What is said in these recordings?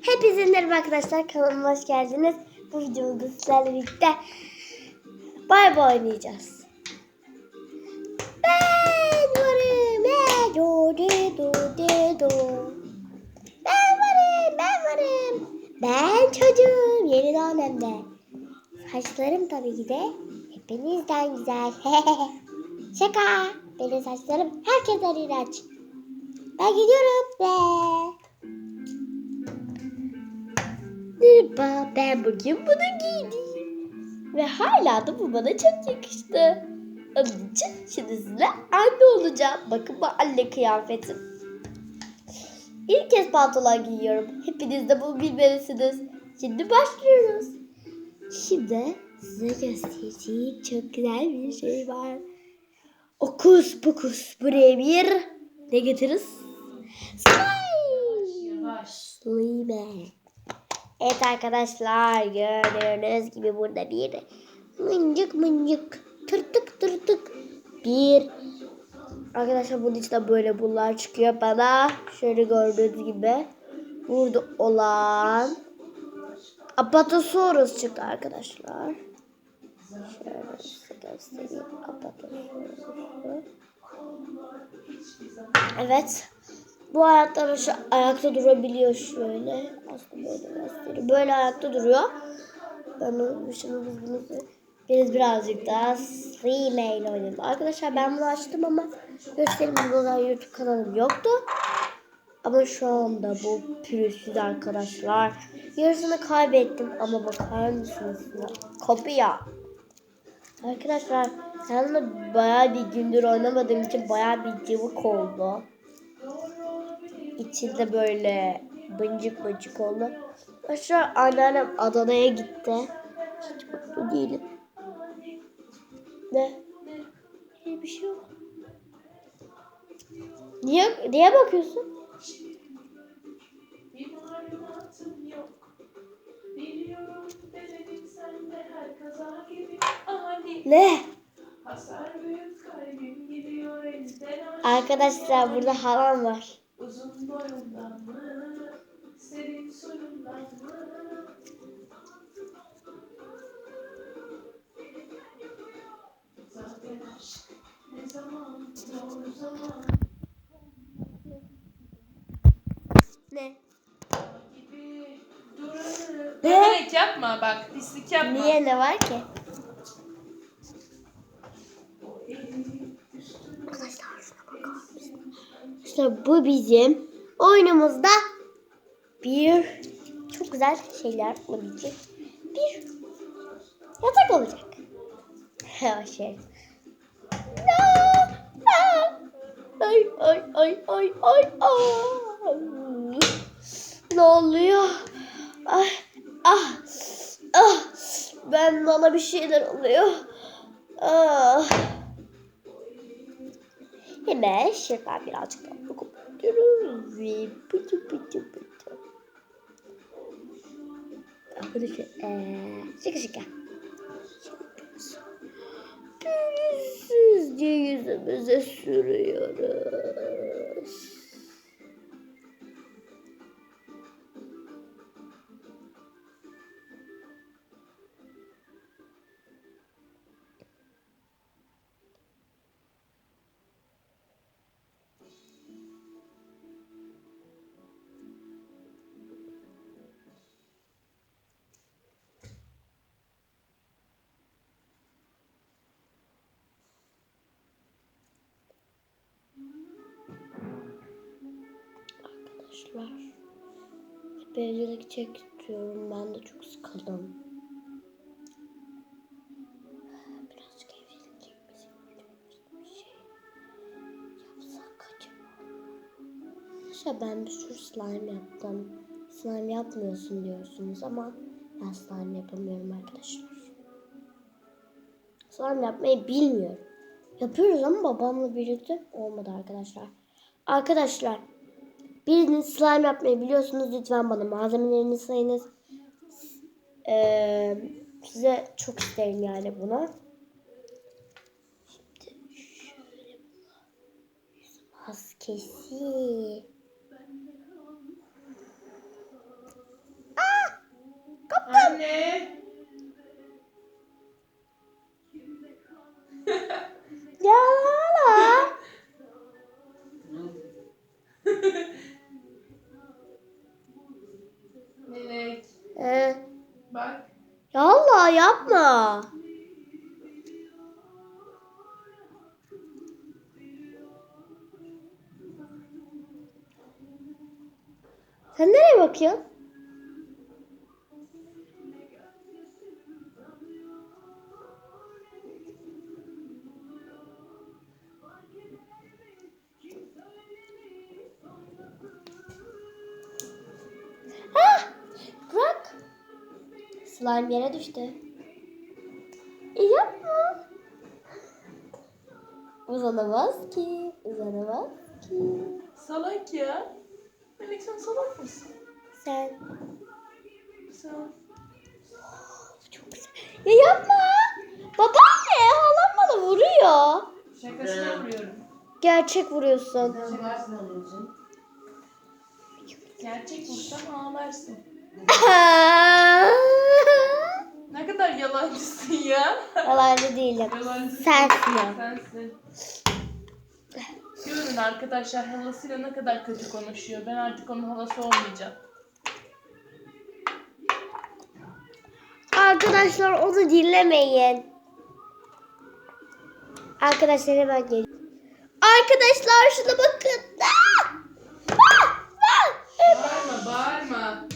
Hepinize merhaba arkadaşlar, kanalıma hoş geldiniz. Bu videomda sizlerle birlikte bay bay oynayacağız. Ben varım, ben varım. Ben çocuğum, yeni dönemde. Saçlarım tabii ki de hepinizden güzel. Şaka, benim saçlarım herkesten iğrenç. Ben gidiyorum ve... Merhaba, ben bugün bunu giydim. Ve hala da bu bana çok yakıştı. Onun için şimdi sizinle anne olacağım. Bakın bu anne kıyafetim. İlk kez pantolon giyiyorum. Hepiniz de bunu bilmelisiniz. Şimdi başlıyoruz. Şimdi size göstereceğim çok güzel bir şey var. Okus pokus buraya bir ne getiririz? Slime. Evet arkadaşlar, gördüğünüz gibi burada bir mıncık tırtık bir arkadaşlar bunun içinde böyle bunlar çıkıyor bana. Şöyle gördüğünüz gibi burada olan Apatosaurus çıktı arkadaşlar. Şöyle size göstereyim Apatosaurus'u. Evet. Bu ayakta durabiliyor şöyle. Aslında böyle gösteriyor. Böyle ayakta duruyor. Biz birazcık daha Slime ile oynadık. Arkadaşlar ben bunu açtım ama gösterimde olan YouTube kanalım yoktu. Ama şu anda bu pürüzsüz arkadaşlar. Yarısını kaybettim ama bakar mısınız? Kopya. Arkadaşlar ben de bayağı bir gündür oynamadığım için bayağı bir cıvık oldu. İçinde böyle bıncık oldu. Aşağı anneannem Adana'ya gitti. Hiç mutlu değilim. Ne? Bir şey yok. Niye bakıyorsun? Ne? Arkadaşlar burada halam var. Uzun boyundan mı? Senin soyundan mı? Zaten aşk ne zaman doğru zaman. Ne? Evet yapma bak, pislik yapma. Niye, ne var ki? Arkadaşlar şuna bakar mısınız? İşte bu bizim oyunumuzda bir çok güzel şeyler olabilecek bir yatak olacak. Şey. Ay. Ne oluyor? Ay, ah. Bana bir şeyler oluyor. Ah. Hemen şuradan birazcık daha bakıyoruz ve pıtı. Arkadaşlar şaka. Pürüzsüzce yüzümüze sürüyoruz. Arkadaşlar evcilik çekiyorum, ben de çok sıkıldım. Birazcık evcilik bir şey yapsak acaba? Arkadaşlar ben bir sürü slime yaptım. Slime yapmıyorsun diyorsunuz ama ben slime yapamıyorum arkadaşlar. Slime yapmayı bilmiyorum. Yapıyoruz ama babamla birlikte olmadı arkadaşlar. Arkadaşlar biriniz slime yapmayı biliyorsunuz, lütfen bana malzemelerini sayınız. Size çok isterim yani bunu. Şimdi şöyle yüz maskesi. yapma. Sen nereye bakıyorsun? Ah! Bırak. Slime yere düştü. Yapma. Uzanamaz ki. Uzanamaz ki. Salak ya. Melek sen salak mısın? Sen. Sen. Çok güzel. Ya yapma. Babaanne halam bana vuruyor. Şakasına vuruyorum. Gerçek vuruyorsun. Gerçek vursam ağlarsın. Ne kadar yalancısın ya. Yalancı değilim. Yalancısın. Sensin ya. Sensin. Görün arkadaşlar halasıyla ne kadar kötü konuşuyor. Ben artık onun halası olmayacağım. Arkadaşlar onu dinlemeyin. Arkadaşlar hemen geliyor. Arkadaşlar şuna bakın. Bağırma bağırma.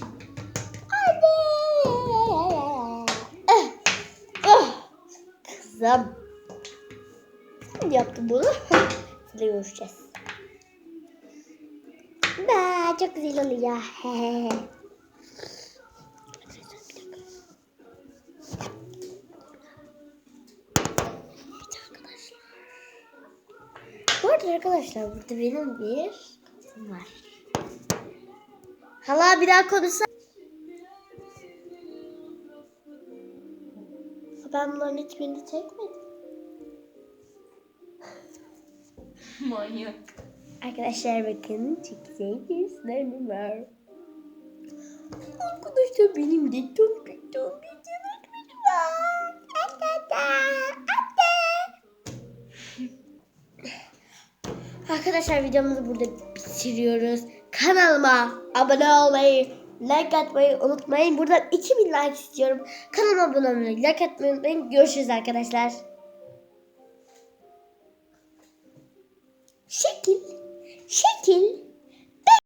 Kızım. Kim yaptı bunu? Size görüşeceğiz. Çok güzel oluyor. Bu arada arkadaşlar burada benim bir kızım var. Hala bir daha konuşsa. Ben bunların hiçbirini çekmedim. Manyak. Arkadaşlar bakın çok güzel gözlerim var. Arkadaşlar benim de tombik yanaklarım var. Arkadaşlar videomuzu burada bitiriyoruz. Kanalıma abone olmayı, like atmayı unutmayın. Buradan 2000 like istiyorum. Kanalıma abone olmayı, like atmayı unutmayın. Görüşürüz arkadaşlar. Şekil.